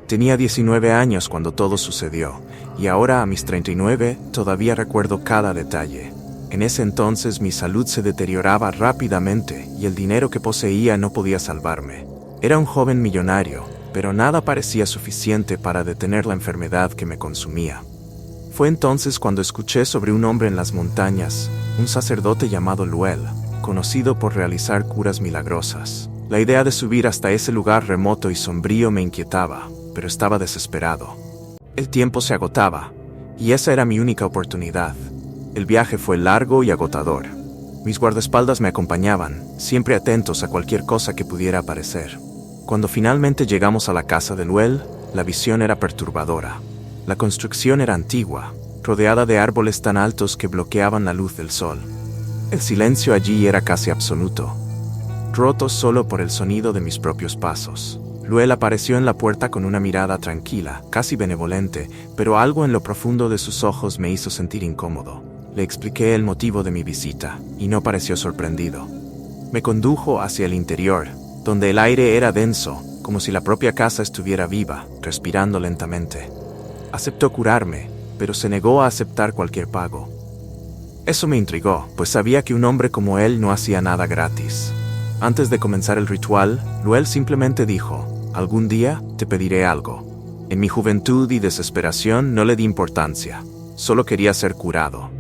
Tenía 19 años cuando todo sucedió, y ahora a mis 39 todavía recuerdo cada detalle. En ese entonces mi salud se deterioraba rápidamente y el dinero que poseía no podía salvarme. Era un joven millonario, pero nada parecía suficiente para detener la enfermedad que me consumía. Fue entonces cuando escuché sobre un hombre en las montañas, un sacerdote llamado Luel, conocido por realizar curas milagrosas. La idea de subir hasta ese lugar remoto y sombrío me inquietaba, pero estaba desesperado. El tiempo se agotaba, y esa era mi única oportunidad. El viaje fue largo y agotador. Mis guardaespaldas me acompañaban, siempre atentos a cualquier cosa que pudiera aparecer. Cuando finalmente llegamos a la casa de Luel, la visión era perturbadora. La construcción era antigua, rodeada de árboles tan altos que bloqueaban la luz del sol. El silencio allí era casi absoluto, roto solo por el sonido de mis propios pasos. Luel apareció en la puerta con una mirada tranquila, casi benevolente, pero algo en lo profundo de sus ojos me hizo sentir incómodo. Le expliqué el motivo de mi visita, y no pareció sorprendido. Me condujo hacia el interior, donde el aire era denso, como si la propia casa estuviera viva, respirando lentamente. Aceptó curarme, pero se negó a aceptar cualquier pago. Eso me intrigó, pues sabía que un hombre como él no hacía nada gratis. Antes de comenzar el ritual, Luel simplemente dijo: «Algún día te pediré algo». En mi juventud y desesperación no le di importancia, solo quería ser curado.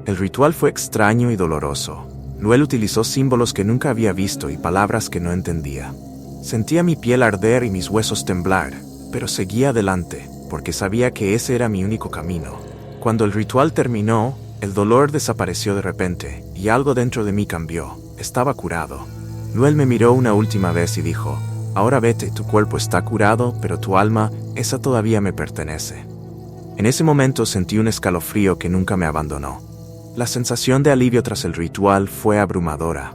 El ritual fue extraño y doloroso. Luel utilizó símbolos que nunca había visto y palabras que no entendía. Sentía mi piel arder y mis huesos temblar, pero seguía adelante, porque sabía que ese era mi único camino. Cuando el ritual terminó, el dolor desapareció de repente, y algo dentro de mí cambió. Estaba curado. Luel me miró una última vez y dijo: «Ahora vete, tu cuerpo está curado, pero tu alma, esa todavía me pertenece». En ese momento sentí un escalofrío que nunca me abandonó. La sensación de alivio tras el ritual fue abrumadora.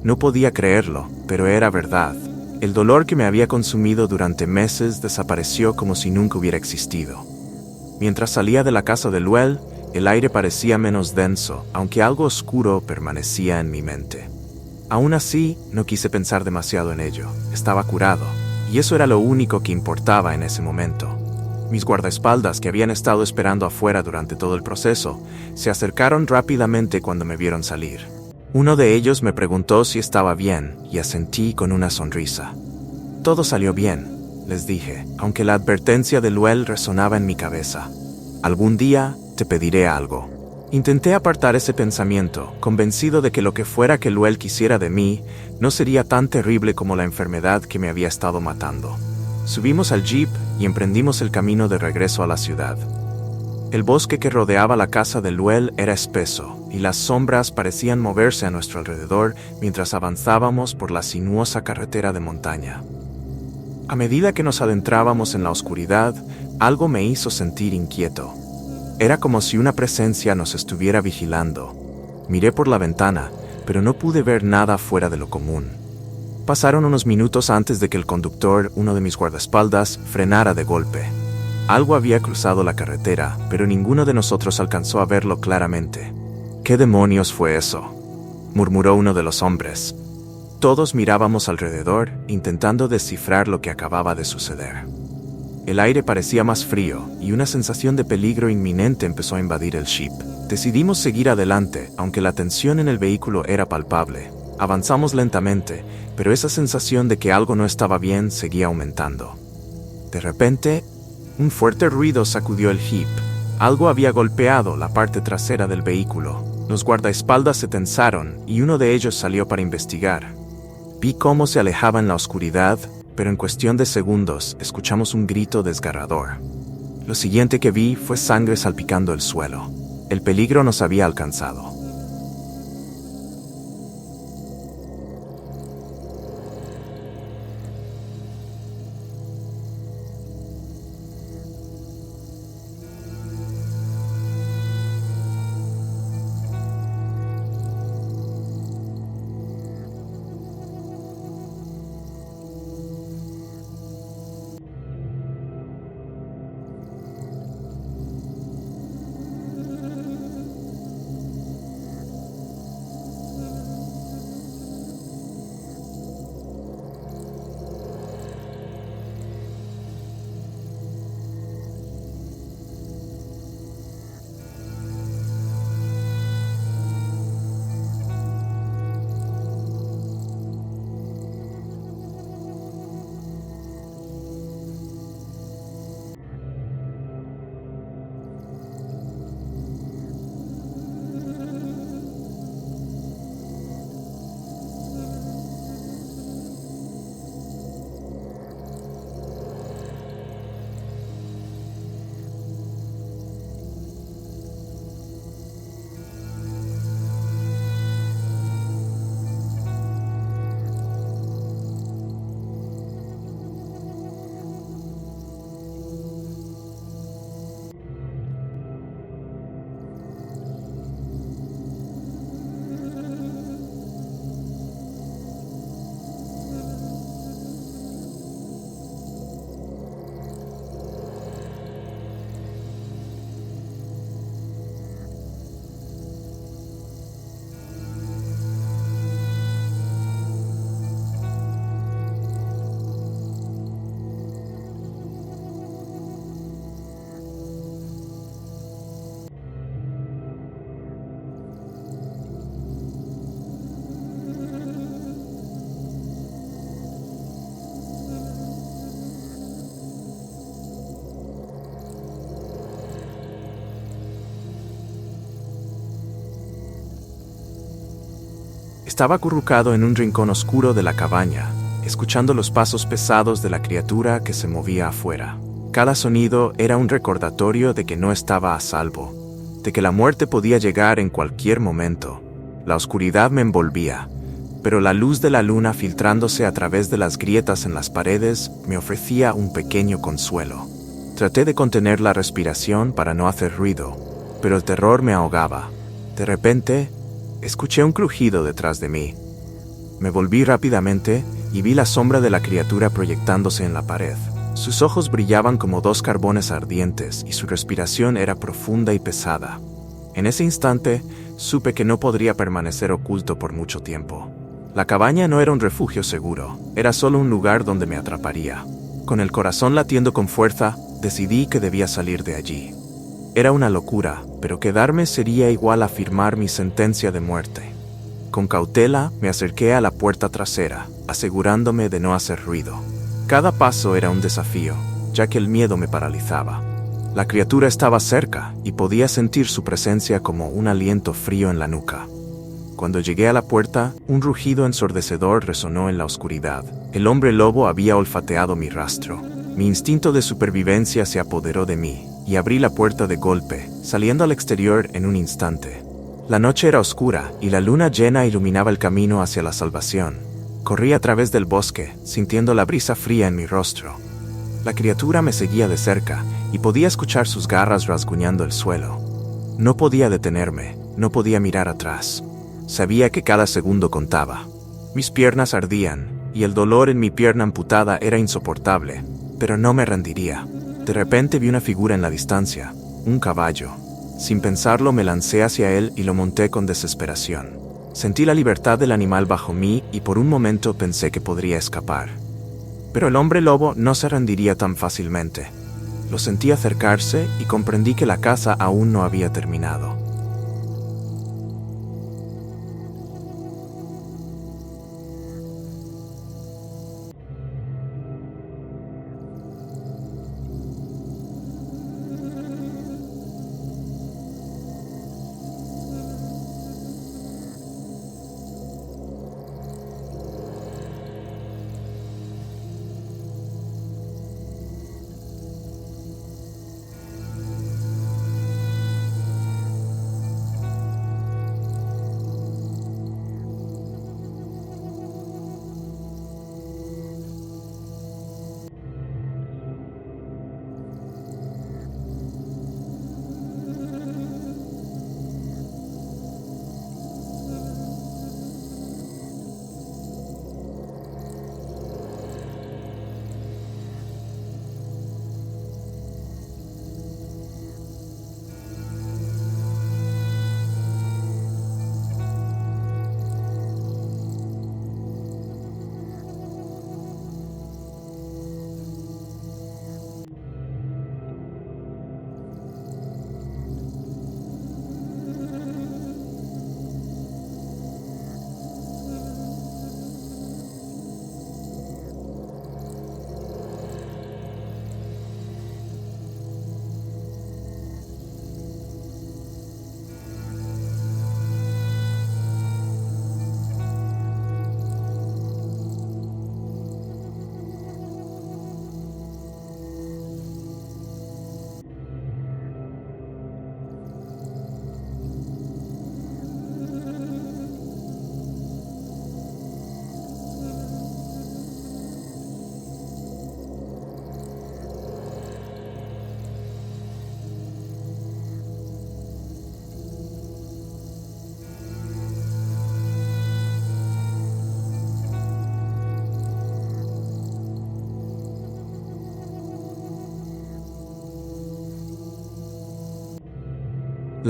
No podía creerlo, pero era verdad. El dolor que me había consumido durante meses desapareció como si nunca hubiera existido. Mientras salía de la casa de Luel, el aire parecía menos denso, aunque algo oscuro permanecía en mi mente. Aún así, no quise pensar demasiado en ello. Estaba curado, y eso era lo único que importaba en ese momento. Mis guardaespaldas, que habían estado esperando afuera durante todo el proceso, se acercaron rápidamente cuando me vieron salir. Uno de ellos me preguntó si estaba bien, y asentí con una sonrisa. «Todo salió bien», les dije, aunque la advertencia de Luel resonaba en mi cabeza. «Algún día te pediré algo». Intenté apartar ese pensamiento, convencido de que lo que fuera que Luel quisiera de mí no sería tan terrible como la enfermedad que me había estado matando. Subimos al jeep y emprendimos el camino de regreso a la ciudad. El bosque que rodeaba la casa de Luel era espeso, y las sombras parecían moverse a nuestro alrededor mientras avanzábamos por la sinuosa carretera de montaña. A medida que nos adentrábamos en la oscuridad, algo me hizo sentir inquieto. Era como si una presencia nos estuviera vigilando. Miré por la ventana, pero no pude ver nada fuera de lo común. Pasaron unos minutos antes de que el conductor, uno de mis guardaespaldas, frenara de golpe. Algo había cruzado la carretera, pero ninguno de nosotros alcanzó a verlo claramente. «¿Qué demonios fue eso?», murmuró uno de los hombres. Todos mirábamos alrededor, intentando descifrar lo que acababa de suceder. El aire parecía más frío, y una sensación de peligro inminente empezó a invadir el jeep. Decidimos seguir adelante, aunque la tensión en el vehículo era palpable. Avanzamos lentamente, pero esa sensación de que algo no estaba bien seguía aumentando. De repente, un fuerte ruido sacudió el jeep. Algo había golpeado la parte trasera del vehículo. Los guardaespaldas se tensaron, y uno de ellos salió para investigar. Vi cómo se alejaba en la oscuridad, pero en cuestión de segundos escuchamos un grito desgarrador. Lo siguiente que vi fue sangre salpicando el suelo. El peligro nos había alcanzado. Estaba acurrucado en un rincón oscuro de la cabaña, escuchando los pasos pesados de la criatura que se movía afuera. Cada sonido era un recordatorio de que no estaba a salvo, de que la muerte podía llegar en cualquier momento. La oscuridad me envolvía, pero la luz de la luna filtrándose a través de las grietas en las paredes me ofrecía un pequeño consuelo. Traté de contener la respiración para no hacer ruido, pero el terror me ahogaba. De repente, escuché un crujido detrás de mí. Me volví rápidamente y vi la sombra de la criatura proyectándose en la pared. Sus ojos brillaban como dos carbones ardientes y su respiración era profunda y pesada. En ese instante, supe que no podría permanecer oculto por mucho tiempo. La cabaña no era un refugio seguro, era solo un lugar donde me atraparía. Con el corazón latiendo con fuerza, decidí que debía salir de allí. Era una locura, pero quedarme sería igual a firmar mi sentencia de muerte. Con cautela, me acerqué a la puerta trasera, asegurándome de no hacer ruido. Cada paso era un desafío, ya que el miedo me paralizaba. La criatura estaba cerca y podía sentir su presencia como un aliento frío en la nuca. Cuando llegué a la puerta, un rugido ensordecedor resonó en la oscuridad. El hombre lobo había olfateado mi rastro. Mi instinto de supervivencia se apoderó de mí, y abrí la puerta de golpe, saliendo al exterior en un instante. La noche era oscura, y la luna llena iluminaba el camino hacia la salvación. Corrí a través del bosque, sintiendo la brisa fría en mi rostro. La criatura me seguía de cerca, y podía escuchar sus garras rasguñando el suelo. No podía detenerme, no podía mirar atrás. Sabía que cada segundo contaba. Mis piernas ardían, y el dolor en mi pierna amputada era insoportable, pero no me rendiría. De repente vi una figura en la distancia, un caballo. Sin pensarlo me lancé hacia él y lo monté con desesperación. Sentí la libertad del animal bajo mí y por un momento pensé que podría escapar. Pero el hombre lobo no se rendiría tan fácilmente. Lo sentí acercarse y comprendí que la caza aún no había terminado.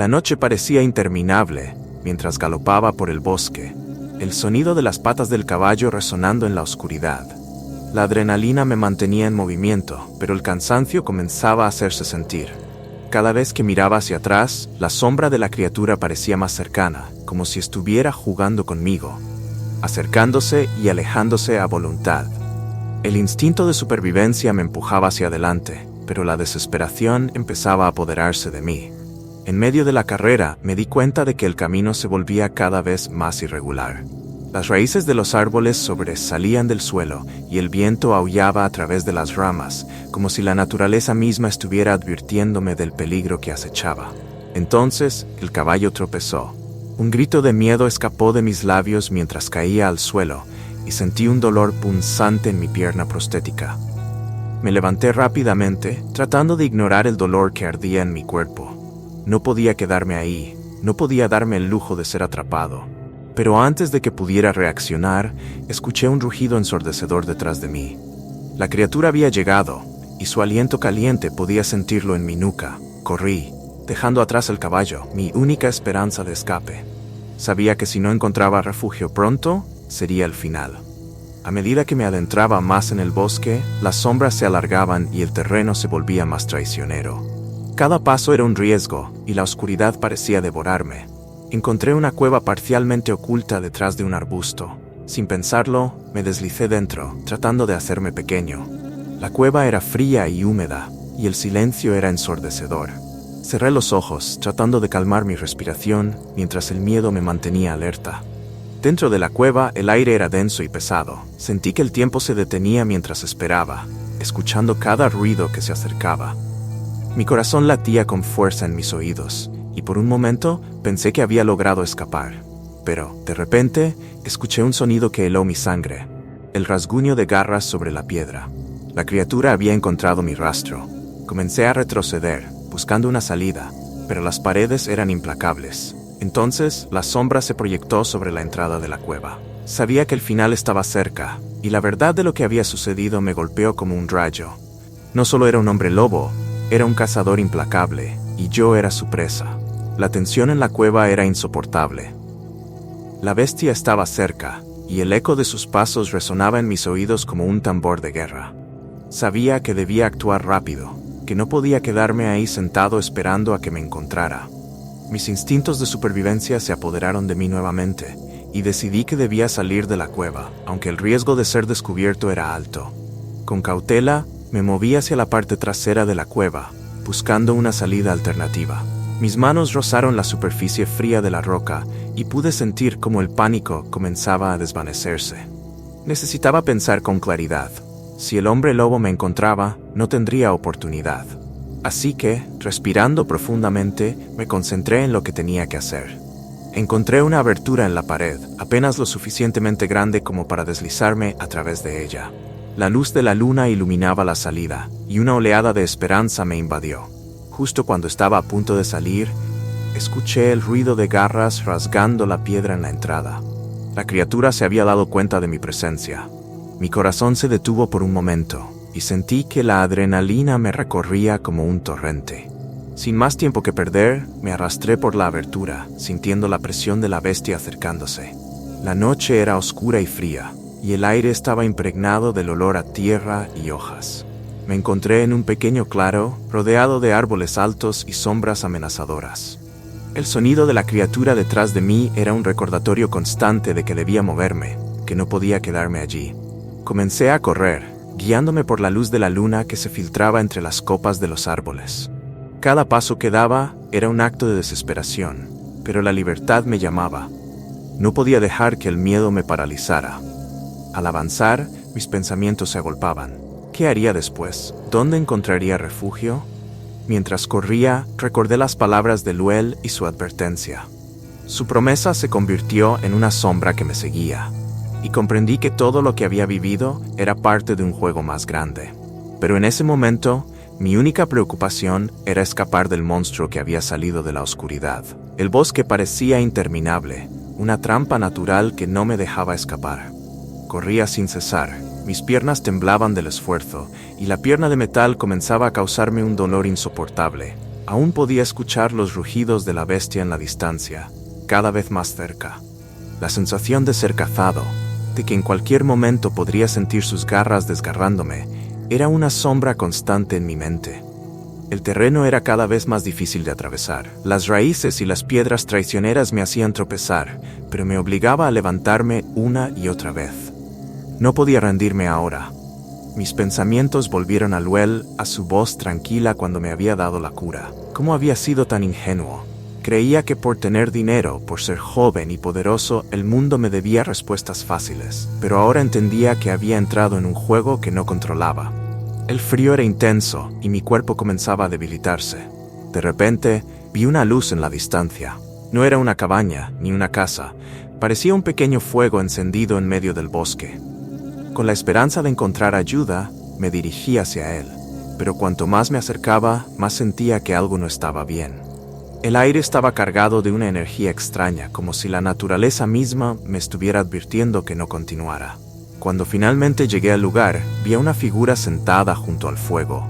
La noche parecía interminable mientras galopaba por el bosque, el sonido de las patas del caballo resonando en la oscuridad. La adrenalina me mantenía en movimiento, pero el cansancio comenzaba a hacerse sentir. Cada vez que miraba hacia atrás, la sombra de la criatura parecía más cercana, como si estuviera jugando conmigo, acercándose y alejándose a voluntad. El instinto de supervivencia me empujaba hacia adelante, pero la desesperación empezaba a apoderarse de mí. En medio de la carrera me di cuenta de que el camino se volvía cada vez más irregular. Las raíces de los árboles sobresalían del suelo y el viento aullaba a través de las ramas, como si la naturaleza misma estuviera advirtiéndome del peligro que acechaba. Entonces, el caballo tropezó. Un grito de miedo escapó de mis labios mientras caía al suelo y sentí un dolor punzante en mi pierna prostética. Me levanté rápidamente, tratando de ignorar el dolor que ardía en mi cuerpo. No podía quedarme ahí, no podía darme el lujo de ser atrapado. Pero antes de que pudiera reaccionar, escuché un rugido ensordecedor detrás de mí. La criatura había llegado, y su aliento caliente podía sentirlo en mi nuca. Corrí, dejando atrás el caballo, mi única esperanza de escape. Sabía que si no encontraba refugio pronto, sería el final. A medida que me adentraba más en el bosque, las sombras se alargaban y el terreno se volvía más traicionero. Cada paso era un riesgo, y la oscuridad parecía devorarme. Encontré una cueva parcialmente oculta detrás de un arbusto. Sin pensarlo, me deslicé dentro, tratando de hacerme pequeño. La cueva era fría y húmeda, y el silencio era ensordecedor. Cerré los ojos, tratando de calmar mi respiración, mientras el miedo me mantenía alerta. Dentro de la cueva, el aire era denso y pesado. Sentí que el tiempo se detenía mientras esperaba, escuchando cada ruido que se acercaba. Mi corazón latía con fuerza en mis oídos, y por un momento pensé que había logrado escapar. Pero, de repente, escuché un sonido que heló mi sangre, el rasguño de garras sobre la piedra. La criatura había encontrado mi rastro. Comencé a retroceder, buscando una salida, pero las paredes eran implacables. Entonces, la sombra se proyectó sobre la entrada de la cueva. Sabía que el final estaba cerca, y la verdad de lo que había sucedido me golpeó como un rayo. No solo era un hombre lobo, era un cazador implacable, y yo era su presa. La tensión en la cueva era insoportable. La bestia estaba cerca, y el eco de sus pasos resonaba en mis oídos como un tambor de guerra. Sabía que debía actuar rápido, que no podía quedarme ahí sentado esperando a que me encontrara. Mis instintos de supervivencia se apoderaron de mí nuevamente, y decidí que debía salir de la cueva, aunque el riesgo de ser descubierto era alto. Con cautela, me moví hacia la parte trasera de la cueva, buscando una salida alternativa. Mis manos rozaron la superficie fría de la roca y pude sentir cómo el pánico comenzaba a desvanecerse. Necesitaba pensar con claridad. Si el hombre lobo me encontraba, no tendría oportunidad. Así que, respirando profundamente, me concentré en lo que tenía que hacer. Encontré una abertura en la pared, apenas lo suficientemente grande como para deslizarme a través de ella. La luz de la luna iluminaba la salida, y una oleada de esperanza me invadió. Justo cuando estaba a punto de salir, escuché el ruido de garras rasgando la piedra en la entrada. La criatura se había dado cuenta de mi presencia. Mi corazón se detuvo por un momento, y sentí que la adrenalina me recorría como un torrente. Sin más tiempo que perder, me arrastré por la abertura, sintiendo la presión de la bestia acercándose. La noche era oscura y fría, y el aire estaba impregnado del olor a tierra y hojas. Me encontré en un pequeño claro, rodeado de árboles altos y sombras amenazadoras. El sonido de la criatura detrás de mí era un recordatorio constante de que debía moverme, que no podía quedarme allí. Comencé a correr, guiándome por la luz de la luna que se filtraba entre las copas de los árboles. Cada paso que daba era un acto de desesperación, pero la libertad me llamaba. No podía dejar que el miedo me paralizara. Al avanzar, mis pensamientos se agolpaban. ¿Qué haría después? ¿Dónde encontraría refugio? Mientras corría, recordé las palabras de Luel y su advertencia. Su promesa se convirtió en una sombra que me seguía, y comprendí que todo lo que había vivido era parte de un juego más grande. Pero en ese momento, mi única preocupación era escapar del monstruo que había salido de la oscuridad. El bosque parecía interminable, una trampa natural que no me dejaba escapar. Corría sin cesar. Mis piernas temblaban del esfuerzo, y la pierna de metal comenzaba a causarme un dolor insoportable. Aún podía escuchar los rugidos de la bestia en la distancia, cada vez más cerca. La sensación de ser cazado, de que en cualquier momento podría sentir sus garras desgarrándome, era una sombra constante en mi mente. El terreno era cada vez más difícil de atravesar. Las raíces y las piedras traicioneras me hacían tropezar, pero me obligaba a levantarme una y otra vez. No podía rendirme ahora. Mis pensamientos volvieron a Luel, a su voz tranquila cuando me había dado la cura. ¿Cómo había sido tan ingenuo? Creía que por tener dinero, por ser joven y poderoso, el mundo me debía respuestas fáciles, pero ahora entendía que había entrado en un juego que no controlaba. El frío era intenso y mi cuerpo comenzaba a debilitarse. De repente, vi una luz en la distancia. No era una cabaña ni una casa, parecía un pequeño fuego encendido en medio del bosque. Con la esperanza de encontrar ayuda, me dirigí hacia él, pero cuanto más me acercaba, más sentía que algo no estaba bien. El aire estaba cargado de una energía extraña, como si la naturaleza misma me estuviera advirtiendo que no continuara. Cuando finalmente llegué al lugar, vi a una figura sentada junto al fuego.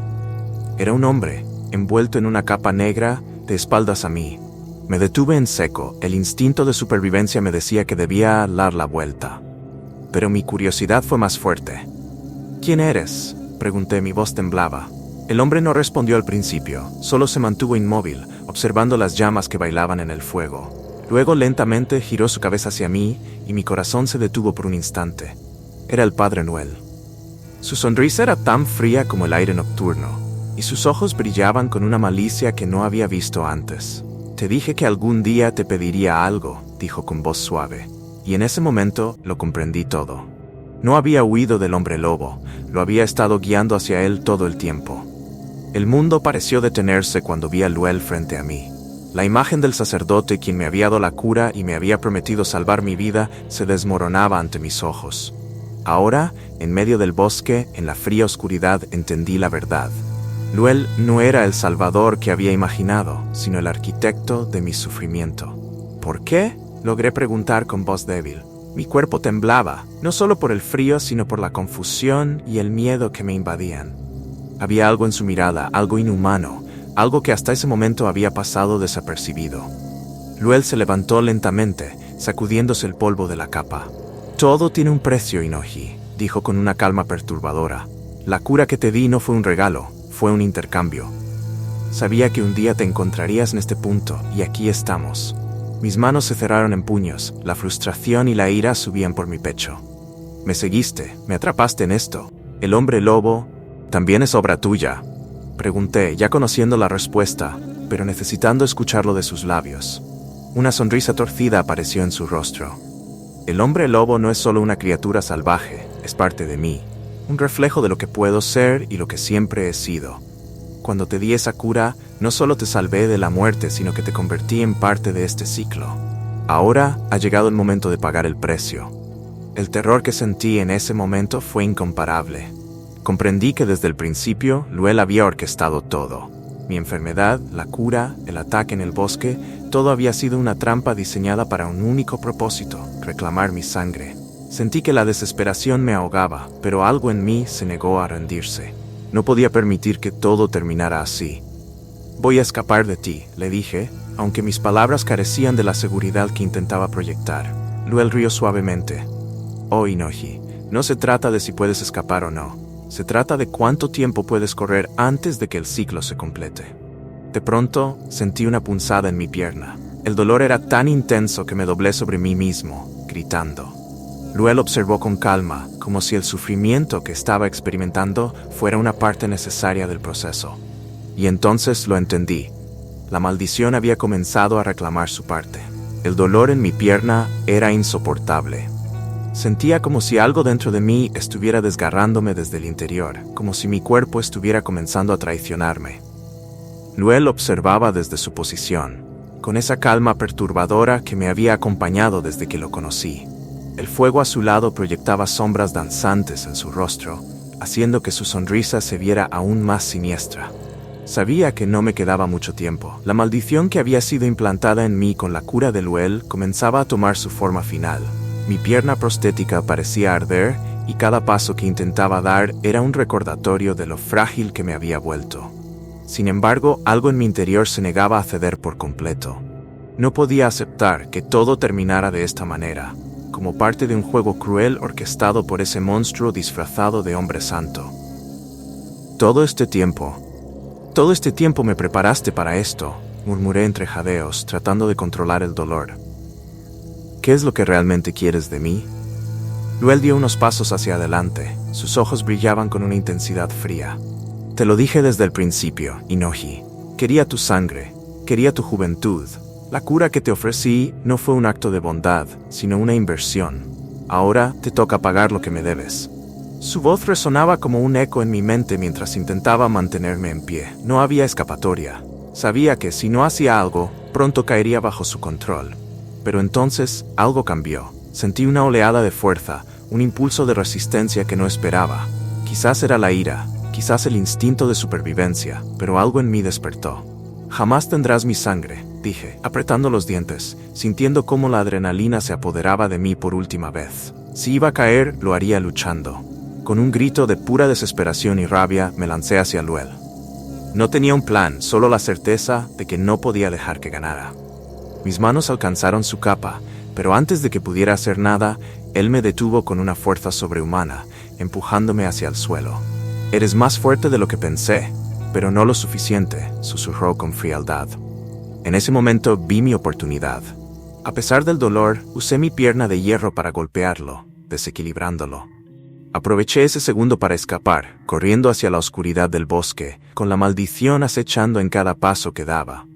Era un hombre, envuelto en una capa negra, de espaldas a mí. Me detuve en seco, el instinto de supervivencia me decía que debía dar la vuelta. Pero mi curiosidad fue más fuerte. ¿Quién eres?, pregunté, mi voz temblaba. El hombre no respondió al principio, solo se mantuvo inmóvil, observando las llamas que bailaban en el fuego. Luego lentamente giró su cabeza hacia mí y mi corazón se detuvo por un instante. Era el padre Noel. Su sonrisa era tan fría como el aire nocturno, y sus ojos brillaban con una malicia que no había visto antes. Te dije que algún día te pediría algo, dijo con voz suave, y en ese momento lo comprendí todo. No había huido del hombre lobo, lo había estado guiando hacia él todo el tiempo. El mundo pareció detenerse cuando vi a Luel frente a mí. La imagen del sacerdote quien me había dado la cura y me había prometido salvar mi vida se desmoronaba ante mis ojos. Ahora, en medio del bosque, en la fría oscuridad, entendí la verdad. Luel no era el salvador que había imaginado, sino el arquitecto de mi sufrimiento. ¿Por qué?, logré preguntar con voz débil. Mi cuerpo temblaba, no solo por el frío, sino por la confusión y el miedo que me invadían. Había algo en su mirada, algo inhumano, algo que hasta ese momento había pasado desapercibido. Luel se levantó lentamente, sacudiéndose el polvo de la capa. Todo tiene un precio, Inoji, dijo con una calma perturbadora. La cura que te di no fue un regalo, fue un intercambio. Sabía que un día te encontrarías en este punto, y aquí estamos. Mis manos se cerraron en puños, la frustración y la ira subían por mi pecho. Me seguiste, me atrapaste en esto. El hombre lobo ¿también es obra tuya?, pregunté, ya conociendo la respuesta, pero necesitando escucharlo de sus labios. Una sonrisa torcida apareció en su rostro. El hombre lobo no es solo una criatura salvaje, es parte de mí, un reflejo de lo que puedo ser y lo que siempre he sido. Cuando te di esa cura, no solo te salvé de la muerte, sino que te convertí en parte de este ciclo. Ahora ha llegado el momento de pagar el precio. El terror que sentí en ese momento fue incomparable. Comprendí que desde el principio Luel había orquestado todo. Mi enfermedad, la cura, el ataque en el bosque, todo había sido una trampa diseñada para un único propósito, reclamar mi sangre. Sentí que la desesperación me ahogaba, pero algo en mí se negó a rendirse. No podía permitir que todo terminara así. Voy a escapar de ti, le dije, aunque mis palabras carecían de la seguridad que intentaba proyectar. Luel rió suavemente. Oh, Inoji, no se trata de si puedes escapar o no. Se trata de cuánto tiempo puedes correr antes de que el ciclo se complete. De pronto, sentí una punzada en mi pierna. El dolor era tan intenso que me doblé sobre mí mismo, gritando. Luel observó con calma, como si el sufrimiento que estaba experimentando fuera una parte necesaria del proceso. Y entonces lo entendí. La maldición había comenzado a reclamar su parte. El dolor en mi pierna era insoportable. Sentía como si algo dentro de mí estuviera desgarrándome desde el interior, como si mi cuerpo estuviera comenzando a traicionarme. Luel observaba desde su posición, con esa calma perturbadora que me había acompañado desde que lo conocí. El fuego a su lado proyectaba sombras danzantes en su rostro, haciendo que su sonrisa se viera aún más siniestra. Sabía que no me quedaba mucho tiempo. La maldición que había sido implantada en mí con la cura de Luel comenzaba a tomar su forma final. Mi pierna prostética parecía arder y cada paso que intentaba dar era un recordatorio de lo frágil que me había vuelto. Sin embargo, algo en mi interior se negaba a ceder por completo. No podía aceptar que todo terminara de esta manera, como parte de un juego cruel orquestado por ese monstruo disfrazado de hombre santo. Todo este tiempo me preparaste para esto, murmuré entre jadeos, tratando de controlar el dolor. ¿Qué es lo que realmente quieres de mí? Luel dio unos pasos hacia adelante. Sus ojos brillaban con una intensidad fría. Te lo dije desde el principio, Inoji. Quería tu sangre, quería tu juventud, La cura que te ofrecí no fue un acto de bondad, sino una inversión. Ahora te toca pagar lo que me debes. Su voz resonaba como un eco en mi mente mientras intentaba mantenerme en pie. No había escapatoria. Sabía que si no hacía algo, pronto caería bajo su control. Pero entonces algo cambió. Sentí una oleada de fuerza, un impulso de resistencia que no esperaba. Quizás era la ira, quizás el instinto de supervivencia, pero algo en mí despertó. Jamás tendrás mi sangre, dije, apretando los dientes, sintiendo cómo la adrenalina se apoderaba de mí por última vez. Si iba a caer, lo haría luchando. Con un grito de pura desesperación y rabia, me lancé hacia Luel. No tenía un plan, solo la certeza de que no podía dejar que ganara. Mis manos alcanzaron su capa, pero antes de que pudiera hacer nada, él me detuvo con una fuerza sobrehumana, empujándome hacia el suelo. «Eres más fuerte de lo que pensé, pero no lo suficiente», susurró con frialdad. En ese momento vi mi oportunidad. A pesar del dolor, usé mi pierna de hierro para golpearlo, desequilibrándolo. Aproveché ese segundo para escapar, corriendo hacia la oscuridad del bosque, con la maldición acechando en cada paso que daba.